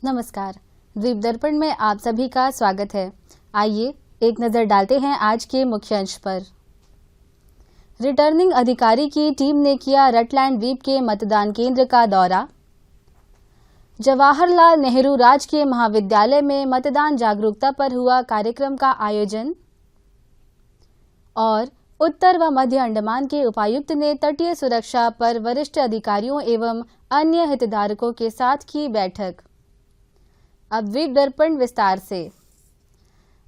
नमस्कार। द्वीप दर्पण में आप सभी का स्वागत है। आइए एक नजर डालते हैं आज के मुख्य अंश पर। रिटर्निंग अधिकारी की टीम ने किया रटलैंड द्वीप के मतदान केंद्र का दौरा। जवाहरलाल नेहरू राजकीय महाविद्यालय में मतदान जागरूकता पर हुआ कार्यक्रम का आयोजन। और उत्तर व मध्य अंडमान के उपायुक्त ने तटीय सुरक्षा पर वरिष्ठ अधिकारियों एवं अन्य हितधारकों के साथ की बैठक। अब द्वीप दर्पण विस्तार से।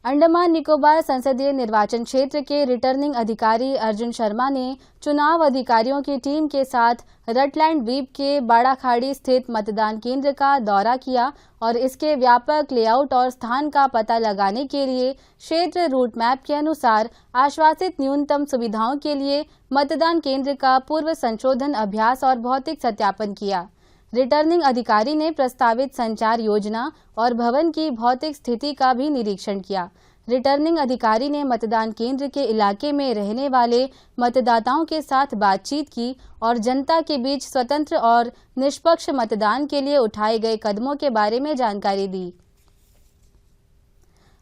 अंडमान निकोबार संसदीय निर्वाचन क्षेत्र के रिटर्निंग अधिकारी अर्जुन शर्मा ने चुनाव अधिकारियों की टीम के साथ रटलैंड द्वीप के बाड़ाखाड़ी स्थित मतदान केंद्र का दौरा किया और इसके व्यापक लेआउट और स्थान का पता लगाने के लिए क्षेत्र रूट मैप के अनुसार आश्वासित न्यूनतम सुविधाओं के लिए मतदान केंद्र का पूर्व संशोधन अभ्यास और भौतिक सत्यापन किया। रिटर्निंग अधिकारी ने प्रस्तावित संचार योजना और भवन की भौतिक स्थिति का भी निरीक्षण किया। रिटर्निंग अधिकारी ने मतदान केंद्र के इलाके में रहने वाले मतदाताओं के साथ बातचीत की और जनता के बीच स्वतंत्र और निष्पक्ष मतदान के लिए उठाए गए कदमों के बारे में जानकारी दी।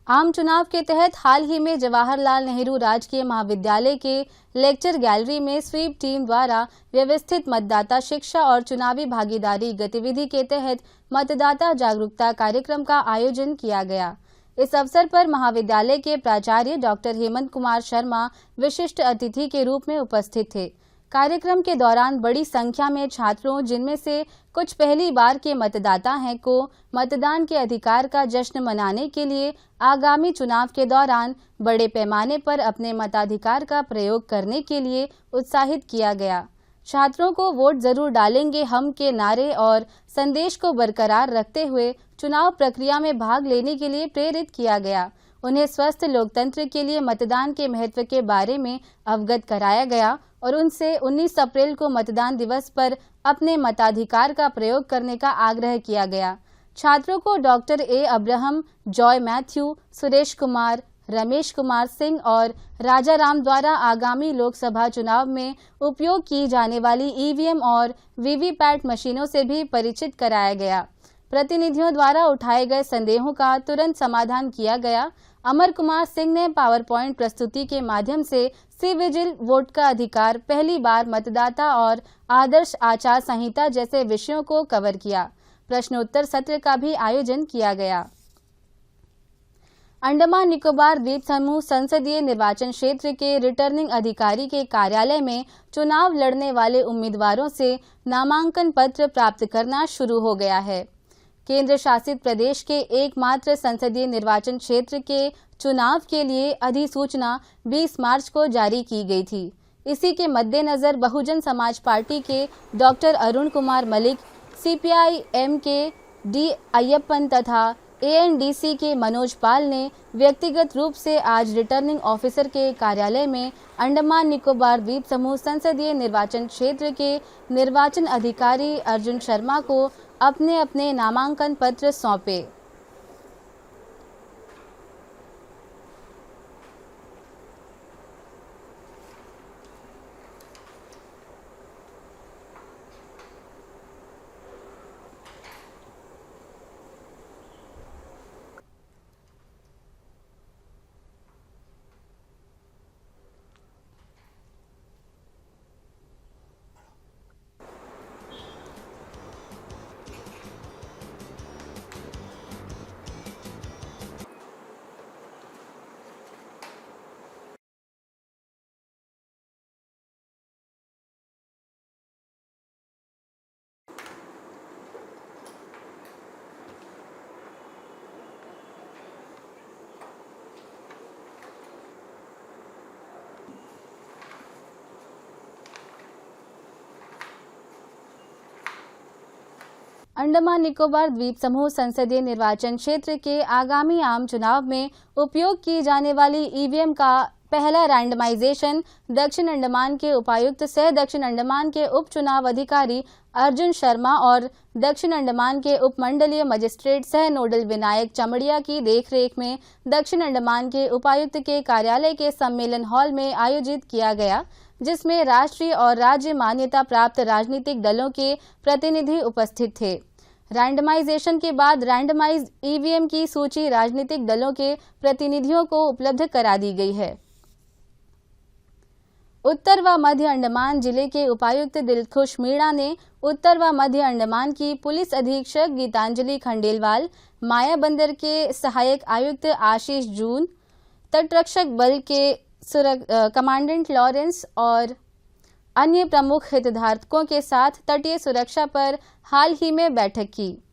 आम चुनाव के तहत हाल ही में जवाहरलाल नेहरू राजकीय महाविद्यालय के लेक्चर गैलरी में स्वीप टीम द्वारा व्यवस्थित मतदाता शिक्षा और चुनावी भागीदारी गतिविधि के तहत मतदाता जागरूकता कार्यक्रम का आयोजन किया गया। इस अवसर पर महाविद्यालय के प्राचार्य डॉक्टर हेमंत कुमार शर्मा विशिष्ट अतिथि के रूप में उपस्थित थे। कार्यक्रम के दौरान बड़ी संख्या में छात्रों, जिनमें से कुछ पहली बार के मतदाता हैं, को मतदान के अधिकार का जश्न मनाने के लिए आगामी चुनाव के दौरान बड़े पैमाने पर अपने मताधिकार का प्रयोग करने के लिए उत्साहित किया गया। छात्रों को वोट जरूर डालेंगे हम के नारे और संदेश को बरकरार रखते हुए चुनाव प्रक्रिया में भाग लेने के लिए प्रेरित किया गया। उन्हें स्वस्थ लोकतंत्र के लिए मतदान के महत्व के बारे में अवगत कराया गया और उनसे 19 अप्रैल को मतदान दिवस पर अपने मताधिकार का प्रयोग करने का आग्रह किया गया। छात्रों को doctor A Abraham, Joy Matthew, Suresh Kumar, Ramesh Kumar Singh और राजा राम द्वारा आगामी लोकसभा चुनाव में उपयोग की जाने वाली ईवीएम और वीवीपैट मशीनों से भी परिचित कराया गया। प्रतिनिधियों द्वारा उठाए गए संदेहों का तुरंत समाधान किया गया। अमर कुमार सिंह ने पावर पॉइंट प्रस्तुति के माध्यम से सी विजिल, वोट का अधिकार, पहली बार मतदाता और आदर्श आचार संहिता जैसे विषयों को कवर किया। प्रश्नोत्तर सत्र का भी आयोजन किया गया। अंडमान निकोबार द्वीप समूह संसदीय निर्वाचन क्षेत्र के रिटर्निंग अधिकारी के कार्यालय में चुनाव लड़ने वाले उम्मीदवारों से नामांकन पत्र प्राप्त करना शुरू हो गया है। केंद्र शासित प्रदेश के एकमात्र संसदीय निर्वाचन क्षेत्र के चुनाव के लिए अधिसूचना 20 मार्च को जारी की गई थी। इसी के मद्देनजर बहुजन समाज पार्टी के डॉक्टर अरुण कुमार मलिक, सीपीआई-एम के डी अय्यप्पन तथा एएनडीसी के मनोज पाल ने व्यक्तिगत रूप से आज रिटर्निंग ऑफिसर के कार्यालय में अंडमान निकोबार द्वीप समूह संसदीय निर्वाचन क्षेत्र के निर्वाचन अधिकारी अर्जुन शर्मा को अपने अपने नामांकन पत्र सौंपे। अंडमान निकोबार द्वीप समूह संसदीय निर्वाचन क्षेत्र के आगामी आम चुनाव में उपयोग की जाने वाली ईवीएम का पहला रैंडमाइजेशन दक्षिण अंडमान के उपायुक्त सह दक्षिण अंडमान के उप चुनाव अधिकारी अर्जुन शर्मा और दक्षिण अंडमान के उपमंडलीय मजिस्ट्रेट सह नोडल विनायक चमड़िया की देखरेख में दक्षिण अंडमान के उपायुक्त के कार्यालय के सम्मेलन हॉल में आयोजित किया गया, जिसमें राष्ट्रीय और राज्य मान्यता प्राप्त राजनीतिक दलों के प्रतिनिधि उपस्थित थे। रैंडमाइजेशन के बाद रैंडमाइज्ड ईवीएम की सूची राजनीतिक दलों के प्रतिनिधियों को उपलब्ध करा दी गई है। उत्तर व मध्य अंडमान जिले के उपायुक्त दिलखुश मीणा ने उत्तर व मध्य अंडमान की पुलिस अधीक्षक गीतांजलि खंडेलवाल, मायाबंदर के सहायक आयुक्त आशीष जून, तटरक्षक बल के कमांडेंट लॉरेंस और अन्य प्रमुख हितधारकों के साथ तटीय सुरक्षा पर हाल ही में बैठक की।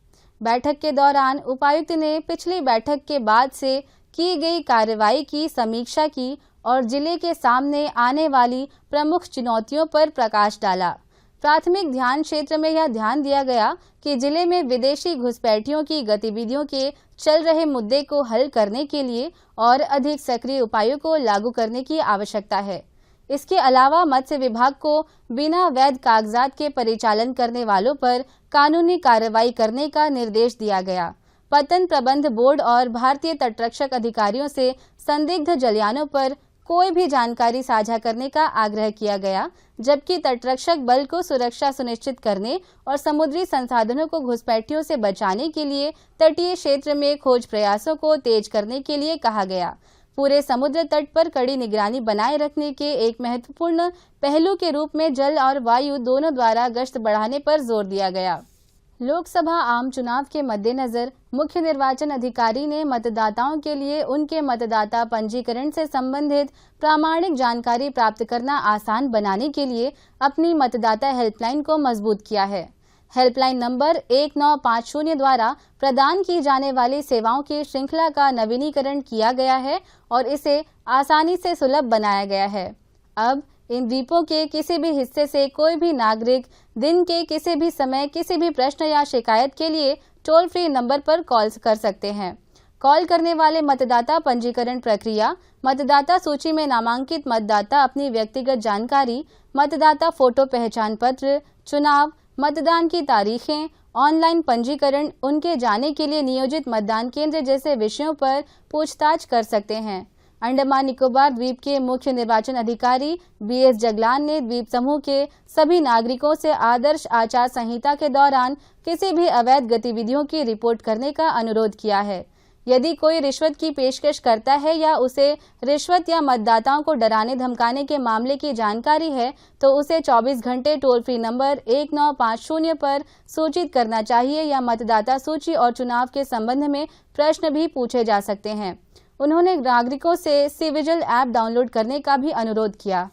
बैठक के दौरान उपायुक्त ने पिछली बैठक के बाद से की गई कार्रवाई की समीक्षा की और जिले के सामने आने वाली प्रमुख चुनौतियों पर प्रकाश डाला। प्राथमिक ध्यान क्षेत्र में यह ध्यान दिया गया कि जिले में विदेशी घुसपैठियों की गतिविधियों के चल रहे मुद्दे को हल करने के लिए और अधिक सक्रिय उपायों को लागू करने की आवश्यकता है। इसके अलावा मत्स्य विभाग को बिना वैध कागजात के परिचालन करने वालों पर कानूनी कार्रवाई करने का निर्देश दिया गया। पत्तन प्रबंध बोर्ड और भारतीय तटरक्षक अधिकारियों से संदिग्ध जलयानों पर कोई भी जानकारी साझा करने का आग्रह किया गया, जबकि तटरक्षक बल को सुरक्षा सुनिश्चित करने और समुद्री संसाधनों को घुसपैठियों से बचाने के लिए तटीय क्षेत्र में खोज प्रयासों को तेज करने के लिए कहा गया। पूरे समुद्र तट पर कड़ी निगरानी बनाए रखने के एक महत्वपूर्ण पहलू के रूप में जल और वायु दोनों द्वारा गश्त बढ़ाने पर जोर दिया गया। लोकसभा आम चुनाव के मद्देनजर मुख्य निर्वाचन अधिकारी ने मतदाताओं के लिए उनके मतदाता पंजीकरण से संबंधित प्रामाणिक जानकारी प्राप्त करना आसान बनाने के लिए अपनी मतदाता हेल्पलाइन को मजबूत किया है। हेल्पलाइन नंबर 1950 द्वारा प्रदान की जाने वाली सेवाओं की श्रृंखला का नवीनीकरण किया गया है और इसे आसानी से सुलभ बनाया गया है। अब इन द्वीपों के किसी भी हिस्से से कोई भी नागरिक दिन के किसी भी समय किसी भी प्रश्न या शिकायत के लिए टोल फ्री नंबर पर कॉल कर सकते हैं। कॉल करने वाले मतदाता पंजीकरण प्रक्रिया, मतदाता सूची में नामांकित मतदाता अपनी व्यक्तिगत जानकारी, मतदाता फोटो पहचान पत्र, चुनाव, मतदान की तारीखें, ऑनलाइन पंजीकरण, उनके जाने के लिए नियोजित मतदान केंद्र जैसे विषयों पर पूछताछ कर सकते हैं। अंडमान निकोबार द्वीप के मुख्य निर्वाचन अधिकारी BS जगलान ने द्वीप समूह के सभी नागरिकों से आदर्श आचार संहिता के दौरान किसी भी अवैध गतिविधियों की रिपोर्ट करने का अनुरोध किया है। यदि कोई रिश्वत की पेशकश करता है या उसे रिश्वत या मतदाताओं को डराने धमकाने के मामले की जानकारी है तो उसे 24 घंटे टोल फ्री नंबर 1950 पर सूचित करना चाहिए या मतदाता सूची और चुनाव के संबंध में प्रश्न भी पूछे जा सकते हैं। उन्होंने नागरिकों से सिविजिल ऐप डाउनलोड करने का भी अनुरोध किया।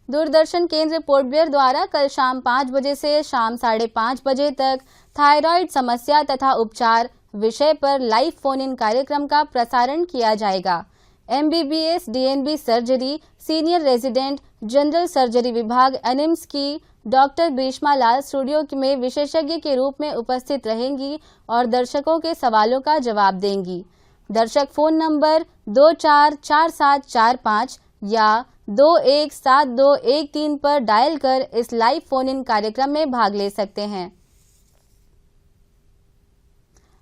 दूरदर्शन केंद्र पोर्ट ब्लेयर द्वारा कल शाम 5 बजे से शाम 5:30 बजे तक थायराइड समस्या तथा उपचार विषय पर लाइव फोन इन कार्यक्रम का प्रसारण किया जाएगा। MBBS DNB surgery senior resident general surgery विभाग एनिम्स की डॉक्टर ग्रीष्मा लाल स्टूडियो में विशेषज्ञ के रूप में उपस्थित रहेंगी और दर्शकों के सवालों का जवाब देंगी। दर्शक फोन नंबर 244745 या 217213 पर डायल कर इस लाइव फोन इन कार्यक्रम में भाग ले सकते हैं।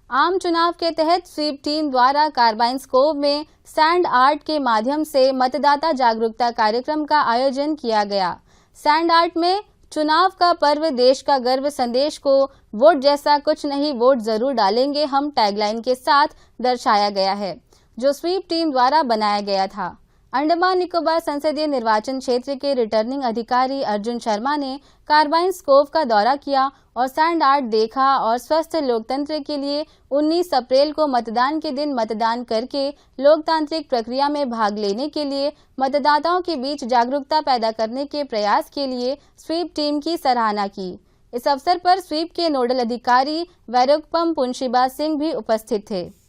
आम चुनाव के तहत स्वीप टीम द्वारा कार्बाइन स्कोव में सैंड आर्ट के माध्यम से मतदाता जागरूकता कार्यक्रम का आयोजन किया गया। सैंड आर्ट में चुनाव का पर्व देश का गर्व संदेश को वोट जैसा कुछ नहीं, वोट जरूर डालेंगे हम टैगलाइन के साथ दर्शाया गया है, जो स्वीप टीम द्वारा बनाया गया था। अंडमान निकोबार संसदीय निर्वाचन क्षेत्र के रिटर्निंग अधिकारी अर्जुन शर्मा ने कार्बाइन स्कोव का दौरा किया और सैंड आर्ट देखा और स्वस्थ लोकतंत्र के लिए 19 अप्रैल को मतदान के दिन मतदान करके लोकतांत्रिक प्रक्रिया में भाग लेने के लिए मतदाताओं के बीच जागरूकता पैदा करने के प्रयास के लिए स्वीप टीम की सराहना की। इस अवसर पर स्वीप के नोडल अधिकारी वैरोकपम पुनशिबा सिंह भी उपस्थित थे।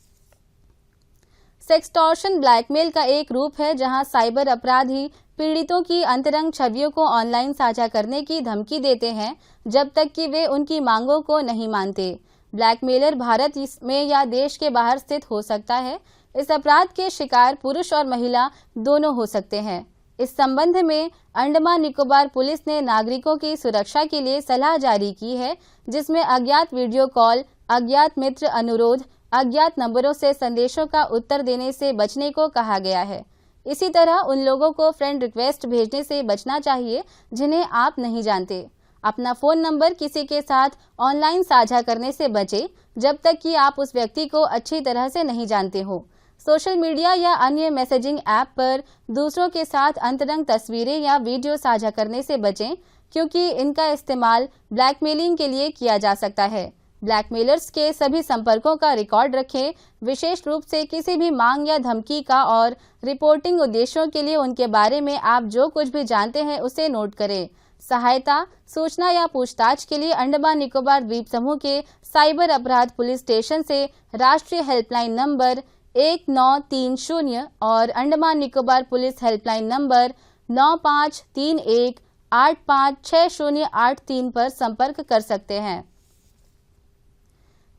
सेक्सटॉर्शन ब्लैकमेल का एक रूप है जहां साइबर अपराधी पीड़ितों की अंतरंग छवियों को ऑनलाइन साझा करने की धमकी देते हैं जब तक कि वे उनकी मांगों को नहीं मानते। ब्लैकमेलर भारत में या देश के बाहर स्थित हो सकता है। इस अपराध के शिकार पुरुष और महिला दोनों हो सकते हैं। इस संबंध में अंडमान निकोबार पुलिस ने नागरिकों की सुरक्षा के लिए सलाह जारी की है, जिसमें अज्ञात वीडियो कॉल, अज्ञात मित्र अनुरोध, अज्ञात नंबरों से संदेशों का उत्तर देने से बचने को कहा गया है। इसी तरह उन लोगों को फ्रेंड रिक्वेस्ट भेजने से बचना चाहिए जिन्हें आप नहीं जानते। अपना फ़ोन नंबर किसी के साथ ऑनलाइन साझा करने से बचें जब तक कि आप उस व्यक्ति को अच्छी तरह से नहीं जानते हो। सोशल मीडिया या अन्य मैसेजिंग ऐप पर दूसरों के साथ अंतरंग तस्वीरें या वीडियो साझा करने से बचें, क्योंकि इनका इस्तेमाल ब्लैकमेलिंग के लिए किया जा सकता है। ब्लैकमेलर्स के सभी संपर्कों का रिकॉर्ड रखें, विशेष रूप से किसी भी मांग या धमकी का, और रिपोर्टिंग उद्देश्यों के लिए उनके बारे में आप जो कुछ भी जानते हैं उसे नोट करें। सहायता, सूचना या पूछताछ के लिए अंडमान निकोबार द्वीप समूह के साइबर अपराध पुलिस स्टेशन से राष्ट्रीय हेल्पलाइन नंबर 1930 और Andaman Nicobar police helpline number 9531856083 पर संपर्क कर सकते हैं।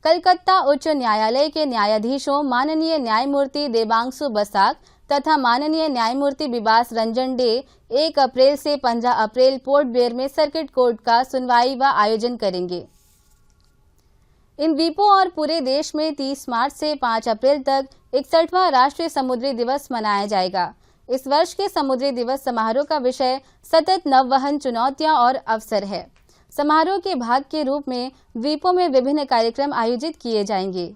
कलकत्ता उच्च न्यायालय के न्यायाधीशों माननीय न्यायमूर्ति देबांशु बसाक तथा माननीय न्यायमूर्ति बिबास रंजन डे 1 अप्रैल से 15 अप्रैल पोर्ट ब्लेयर में सर्किट कोर्ट का सुनवाई व आयोजन करेंगे। इन द्वीपों और पूरे देश में 30 मार्च से 5 अप्रैल तक 61वां राष्ट्रीय समुद्री दिवस मनाया जाएगा। इस वर्ष के समुद्री दिवस समारोह का विषय सतत नौवहन चुनौतियां और अवसर है। समारोह के भाग के रूप में द्वीपों में विभिन्न कार्यक्रम आयोजित किए जाएंगे।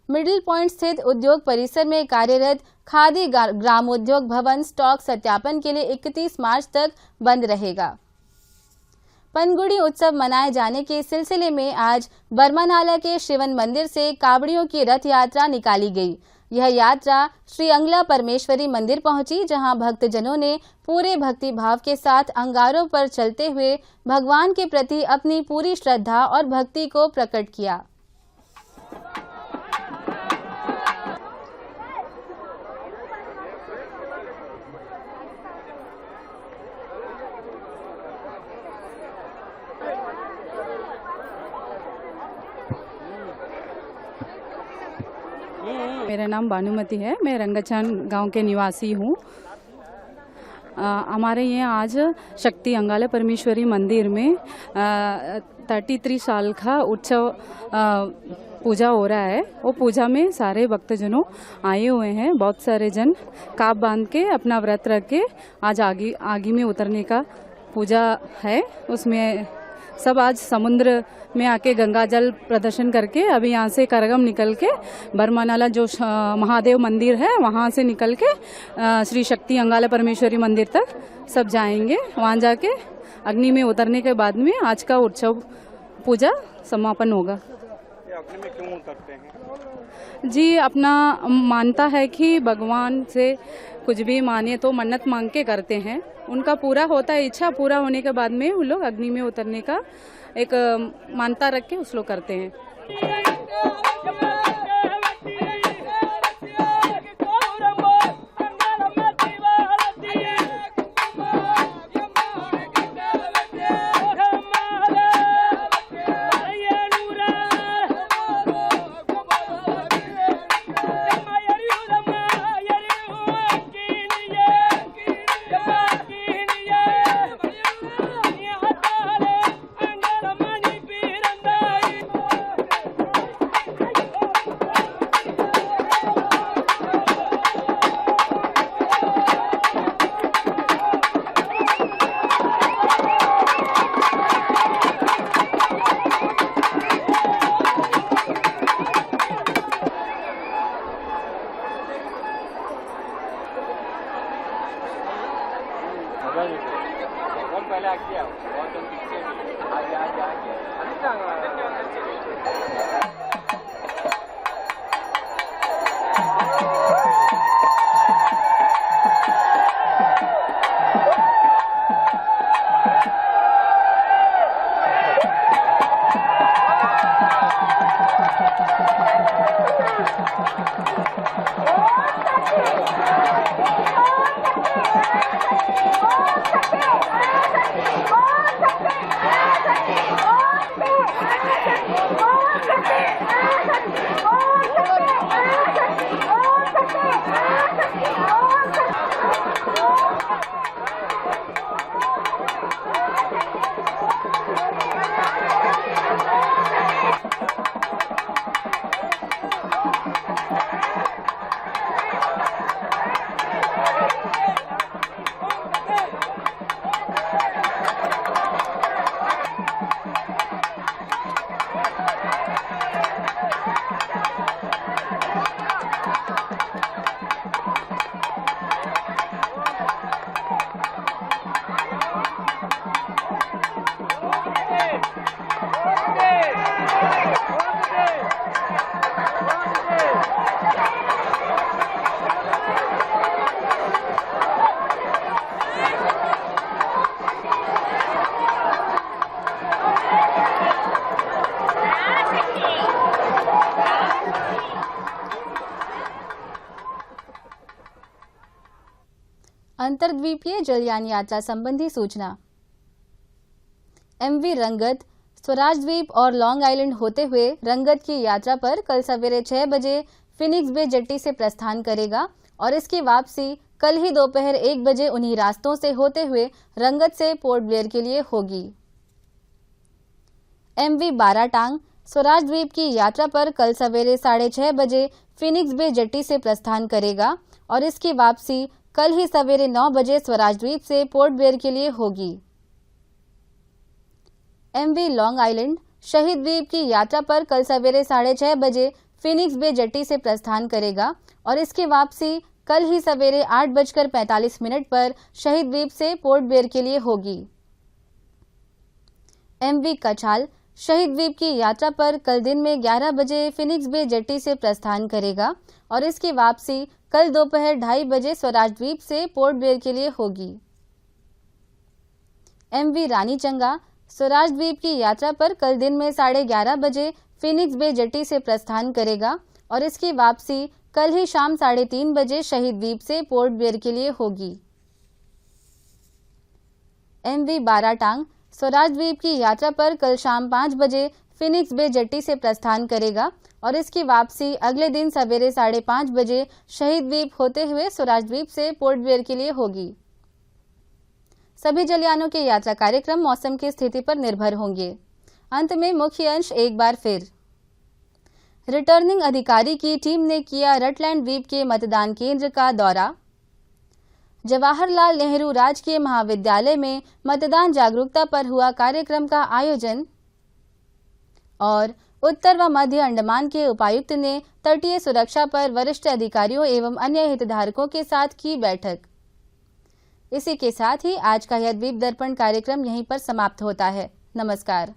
मिडिल पॉइंट स्थित उद्योग परिसर में कार्यरत खादी ग्रामोद्योग भवन स्टॉक सत्यापन के लिए 31 मार्च तक बंद रहेगा। पनगुड़ी उत्सव मनाए जाने के सिलसिले में आज बर्मानाला के शिवन मंदिर से कावड़ियों की रथ यात्रा निकाली गई। यह यात्रा श्री अंगला परमेश्वरी मंदिर पहुंची, जहां भक्तजनों ने पूरे भक्ति भाव के साथ अंगारों पर चलते हुए भगवान के प्रति अपनी पूरी श्रद्धा और भक्ति को प्रकट किया। मेरा नाम भानुमति है। मैं रंगाचान गांव के निवासी हूँ। हमारे यहाँ आज शक्ति अंगाला परमेश्वरी मंदिर में 33 साल का उत्सव पूजा हो रहा है। वो पूजा में सारे भक्तजनों आए हुए हैं। बहुत सारे जन काप बांध के अपना व्रत रख के आज आगे में उतरने का पूजा है। उसमें सब आज समुद्र में आके गंगा जल प्रदर्शन करके अभी यहाँ से करगम निकल के बर्मानाला जो महादेव मंदिर है वहाँ से निकल के श्री शक्ति अंगाला परमेश्वरी मंदिर तक सब जाएंगे। वहाँ जाके अग्नि में उतरने के बाद में आज का उत्सव पूजा समापन होगा। अग्नि में क्यों उतरते हैं? जी, अपना मानता है कि भगवान से कुछ भी माने तो मन्नत मांग के करते हैं। उनका पूरा होता है, इच्छा पूरा होने के बाद में उन लोग अग्नि में उतरने का एक मानता रख के उस लोग करते हैं। पहले आ गया बहुत पीछे Oh, अंतर्द्वीपीय जलयान यात्रा संबंधी सूचना। MV रंगत स्वराज द्वीप और लॉन्ग आइलैंड होते हुए रंगत की यात्रा पर कल सवेरे 6 बजे फिनिक्स बे जेट्टी से प्रस्थान करेगा और इसकी वापसी कल ही दोपहर 1 बजे उन्हीं रास्तों से होते हुए रंगत से पोर्ट ब्लेयर के लिए होगी। MV बाराटांग स्वराज द्वीप की यात्रा पर कल सवेरे 6:30 बजे फिनिक्स बे जेट्टी से प्रस्थान करेगा और इसकी वापसी कल ही सवेरे 9 बजे स्वराज द्वीप से पोर्ट ब्लेयर के लिए होगी। MV लॉन्ग आइलैंड शहीद द्वीप की यात्रा पर कल सवेरे 6:30 बजे फिनिक्स बे जेट्टी से प्रस्थान करेगा और इसकी वापसी कल ही सवेरे 8:45 पर शहीद द्वीप से पोर्ट ब्लेयर के लिए होगी। MV कछाल शहीद द्वीप की यात्रा पर कल दिन में 11 बजे फिनिक्स बे जेट्टी से प्रस्थान करेगा और इसकी वापसी कल दोपहर 2:30 बजे स्वराज द्वीप से पोर्ट ब्लेयर के लिए होगी। MV रानी चंगा स्वराज द्वीप की यात्रा पर कल दिन में 11:30 बजे फिनिक्स बे जेट्टी से प्रस्थान करेगा और इसकी वापसी कल ही शाम 3:30 बजे शहीद द्वीप से पोर्ट ब्लेयर के लिए होगी। MV बाराटांग स्वराज द्वीप की यात्रा पर कल शाम 5 बजे फिनिक्स बे जेट्टी से प्रस्थान करेगा और इसकी वापसी अगले दिन सवेरे 5:30 बजे शहीद द्वीप होते हुए स्वराज द्वीप से पोर्ट ब्लेयर के लिए होगी। सभी जलयानों के यात्रा कार्यक्रम मौसम की स्थिति पर निर्भर होंगे। अंत में मुख्य अंश एक बार फिर। रिटर्निंग अधिकारी की टीम ने किया रटलैंड द्वीप के मतदान केंद्र का दौरा। जवाहरलाल नेहरू राजकीय महाविद्यालय में मतदान जागरूकता पर हुआ कार्यक्रम का आयोजन। और उत्तर व मध्य अंडमान के उपायुक्त ने तटीय सुरक्षा पर वरिष्ठ अधिकारियों एवं अन्य हितधारकों के साथ की बैठक। इसी के साथ ही आज का यह द्वीप दर्पण कार्यक्रम यहीं पर समाप्त होता है। नमस्कार।